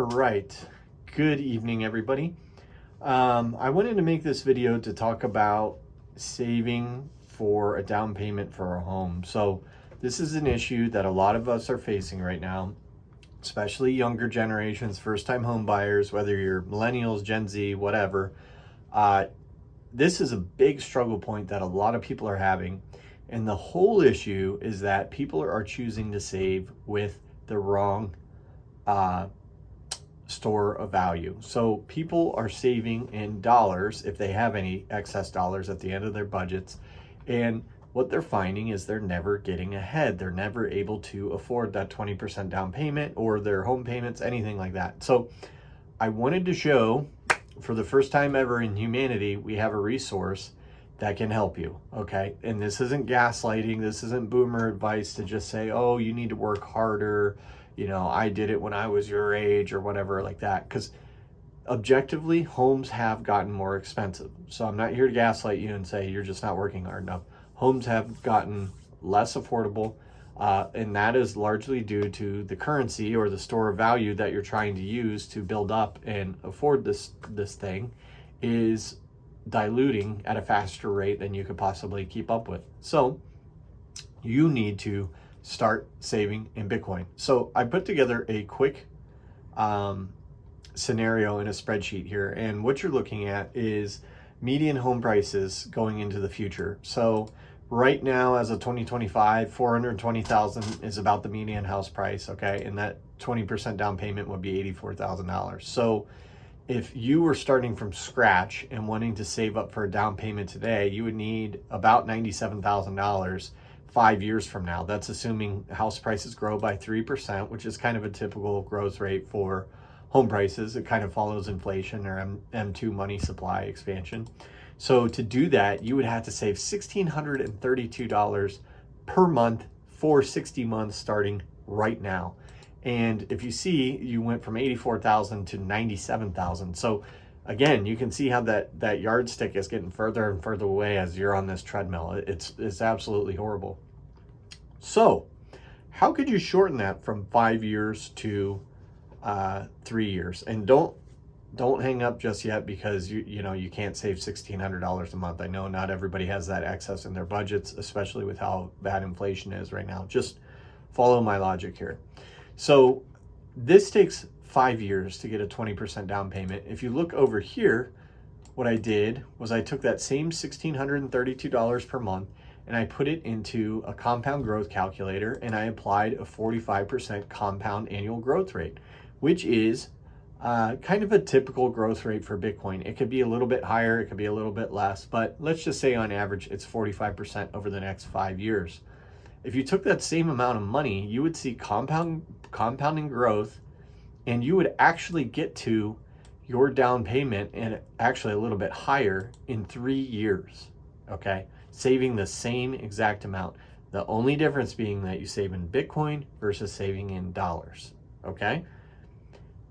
right. Good evening, everybody. I wanted to make this video to talk about saving for a down payment for a home. So this is an issue that a lot of us are facing right now, especially younger generations, first-time home buyers, whether you're millennials, Gen Z, whatever. This is a big struggle point that a lot of people are having. And the whole issue is that people are choosing to save with the wrong store of value. So people are saving in dollars if they have any excess dollars at the end of their budgets. And what they're finding is they're never getting ahead. They're never able to afford that 20% down payment or their home payments, anything like that. So I wanted to show, for the first time ever in humanity, we have a resource that can help you, okay? And this isn't gaslighting. This isn't boomer advice to just say, oh, you need to work harder. You know, I did it when I was your age or whatever like that. Because objectively, homes have gotten more expensive. So I'm not here to gaslight you and say you're just not working hard enough. Homes have gotten less affordable. And that is largely due to the currency or the store of value that you're trying to use to build up and afford this thing is diluting at a faster rate than you could possibly keep up with. So you need to start saving in Bitcoin. So I put together a quick scenario in a spreadsheet here. And what you're looking at is median home prices going into the future. So right now, as of 2025, 420,000 is about the median house price, okay? And that 20% down payment would be $84,000. So if you were starting from scratch and wanting to save up for a down payment today, you would need about $97,000 5 years from now. That's assuming house prices grow by 3%, which is kind of a typical growth rate for home prices. It kind of follows inflation or M2 money supply expansion. So to do that, you would have to save $1,632 per month for 60 months starting right now. And if you see, you went from 84,000 to 97,000. So again, you can see how that yardstick is getting further and further away as you're on this treadmill. It's absolutely horrible. So how could you shorten that from 5 years to 3 years? And don't hang up just yet because you know you can't save $1,600 a month. I know not everybody has that excess in their budgets, especially with how bad inflation is right now. Just follow my logic here. So this takes 5 years to get a 20% down payment. If you look over here, what I did was I took that same $1,632 per month and I put it into a compound growth calculator and I applied a 45% compound annual growth rate, which is kind of a typical growth rate for Bitcoin. It could be a little bit higher, it could be a little bit less, but let's just say on average it's 45% over the next 5 years. If you took that same amount of money, you would see compounding growth, and you would actually get to your down payment and actually a little bit higher in 3 years, okay? Saving the same exact amount. The only difference being that you save in Bitcoin versus saving in dollars, okay?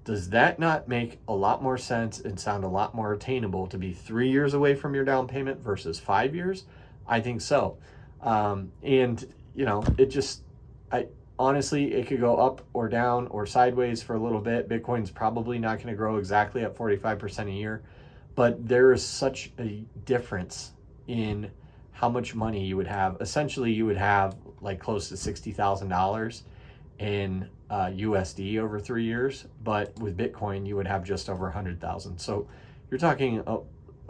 Does that not make a lot more sense and sound a lot more attainable to be 3 years away from your down payment versus 5 years? I think so. And you know, honestly, it could go up or down or sideways for a little bit. Bitcoin's probably not going to grow exactly at 45% a year, but there is such a difference in how much money you would have. Essentially, you would have like close to $60,000 in USD over 3 years, but with Bitcoin, you would have just over 100,000. So you're talking a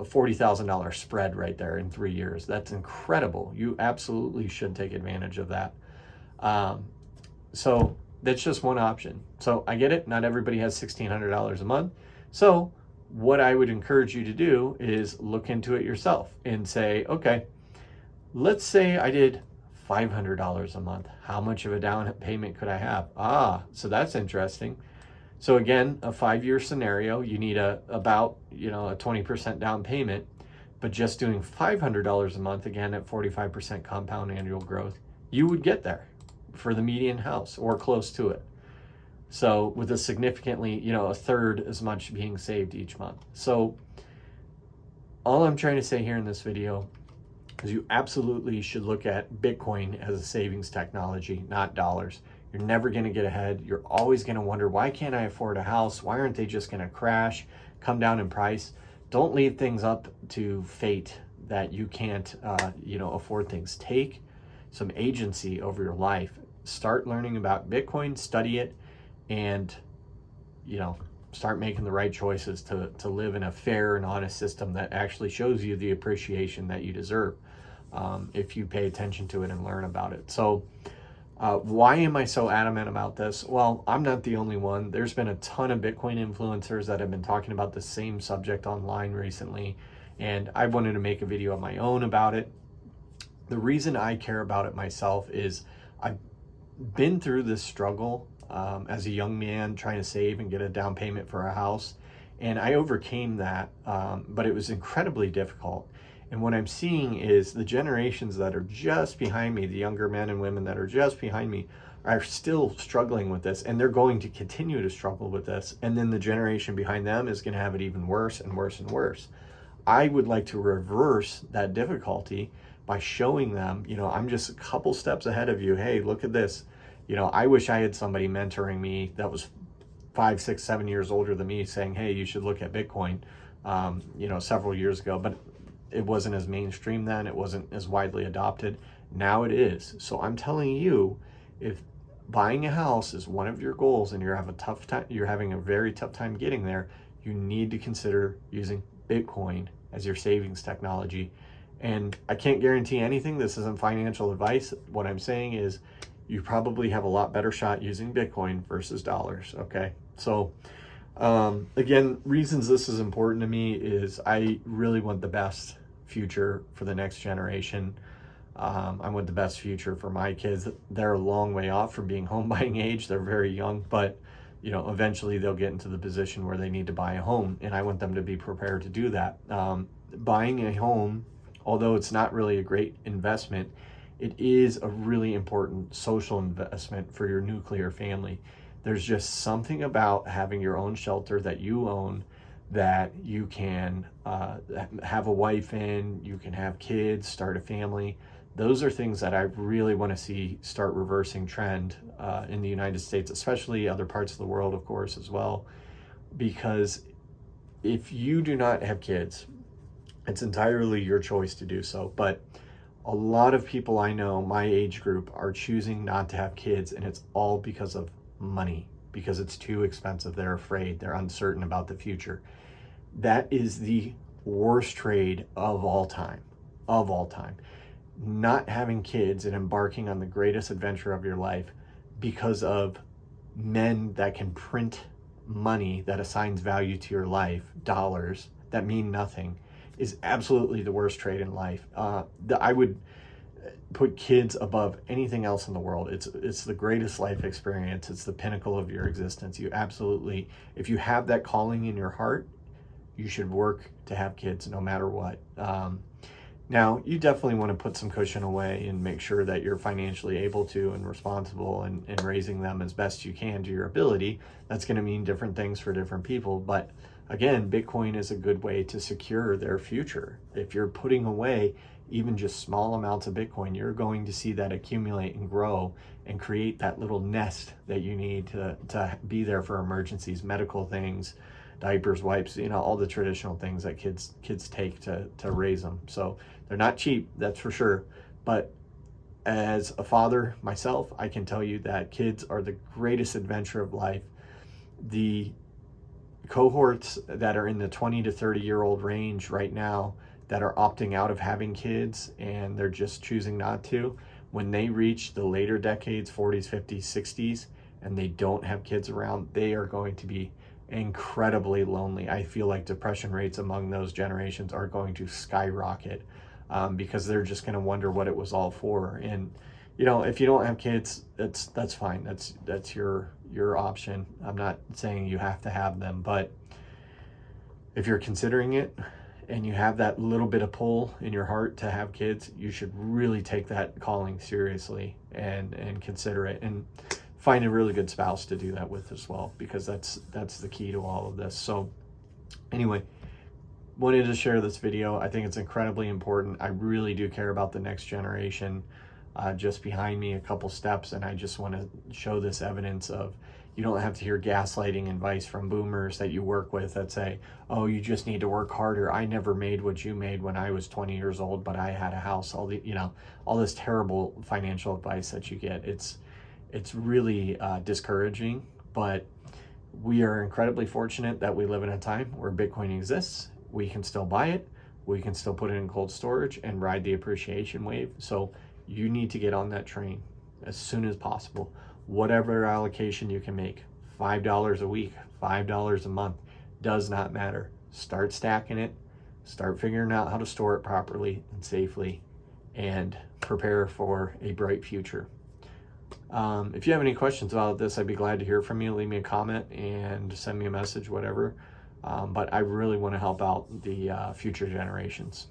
$40,000 spread right there in 3 years. That's incredible. You absolutely should take advantage of that. So that's just one option. So I get it. Not everybody has $1,600 a month. So what I would encourage you to do is look into it yourself and say, okay, let's say I did $500 a month. How much of a down payment could I have? So that's interesting. So again, a 5-year scenario, you need about a 20% down payment, but just doing $500 a month, again at 45% compound annual growth, you would get there for the median house or close to it. So with a significantly, a third as much being saved each month. So all I'm trying to say here in this video is you absolutely should look at Bitcoin as a savings technology, not dollars. You're never going to get ahead. You're always going to wonder, why can't I afford a house? Why aren't they just going to crash, come down in price? Don't leave things up to fate that you can't, afford things. Take some agency over your life. Start learning about Bitcoin, study it, and, start making the right choices to live in a fair and honest system that actually shows you the appreciation that you deserve, if you pay attention to it and learn about it. So why am I so adamant about this? Well, I'm not the only one. There's been a ton of Bitcoin influencers that have been talking about the same subject online recently, and I wanted to make a video of my own about it. The reason I care about it myself is I've been through this struggle as a young man trying to save and get a down payment for a house, and I overcame that, but it was incredibly difficult. And what I'm seeing is the generations that are just behind me, the younger men and women that are just behind me, are still struggling with this, and they're going to continue to struggle with this. And then the generation behind them is going to have it even worse and worse and worse. I would like to reverse that difficulty by showing them, I'm just a couple steps ahead of you. Hey, look at this. I wish I had somebody mentoring me that was 5, 6, 7 years older than me saying, hey, you should look at Bitcoin, several years ago. But it wasn't as mainstream then. It wasn't as widely adopted. Now it is. So I'm telling you, if buying a house is one of your goals and you're having a very tough time getting there, you need to consider using Bitcoin as your savings technology. And I can't guarantee anything. This isn't financial advice. What I'm saying is you probably have a lot better shot using Bitcoin versus dollars. Okay. So again, reasons this is important to me is I really want the best future for the next generation. I want the best future for my kids. They're a long way off from being home buying age. They're very young, but eventually they'll get into the position where they need to buy a home, and I want them to be prepared to do that. Buying a home, although it's not really a great investment, it is a really important social investment for your nuclear family. There's just something about having your own shelter that you own, that you can have a wife in, you can have kids, start a family. Those are things that I really want to see start reversing trend in the United States, especially other parts of the world, of course, as well. Because if you do not have kids, it's entirely your choice to do so. But a lot of people I know, my age group, are choosing not to have kids, and it's all because of money, because it's too expensive. They're afraid, they're uncertain about the future. That is the worst trade of all time, not having kids and embarking on the greatest adventure of your life because of men that can print money that assigns value to your life, dollars that mean nothing, is absolutely the worst trade in life. I would put kids above anything else in the world. It's the greatest life experience. It's the pinnacle of your existence. You absolutely, if you have that calling in your heart, you should work to have kids no matter what. Now, you definitely want to put some cushion away and make sure that you're financially able to and responsible and raising them as best you can to your ability. That's going to mean different things for different people. But again, Bitcoin is a good way to secure their future. If you're putting away even just small amounts of Bitcoin, you're going to see that accumulate and grow and create that little nest that you need to be there for emergencies, medical things, diapers, wipes, all the traditional things that kids take to raise them. So they're not cheap, that's for sure. But as a father myself, I can tell you that kids are the greatest adventure of life. The cohorts that are in the 20 to 30-year-old range right now that are opting out of having kids and they're just choosing not to, when they reach the later decades, 40s, 50s, 60s, and they don't have kids around, they are going to be incredibly lonely. I feel like depression rates among those generations are going to skyrocket because they're just going to wonder what it was all for. And if you don't have kids, that's fine. That's your option. I'm not saying you have to have them, but if you're considering it and you have that little bit of pull in your heart to have kids, you should really take that calling seriously and consider it, and find a really good spouse to do that with as well, because that's the key to all of this. So anyway, wanted to share this video. I think it's incredibly important. I really do care about the next generation. just behind me a couple steps, and I just want to show this evidence of you don't have to hear gaslighting advice from boomers that you work with that say, oh, you just need to work harder. I never made what you made when I was 20 years old, but I had a house. All this terrible financial advice that you get. It's really discouraging, but we are incredibly fortunate that we live in a time where Bitcoin exists. We can still buy it. We can still put it in cold storage and ride the appreciation wave. So you need to get on that train as soon as possible. Whatever allocation you can make, $5 a week, $5 a month, does not matter. Start stacking it, start figuring out how to store it properly and safely, and prepare for a bright future. If you have any questions about this, I'd be glad to hear from you. Leave me a comment and send me a message, whatever. But I really want to help out the future generations.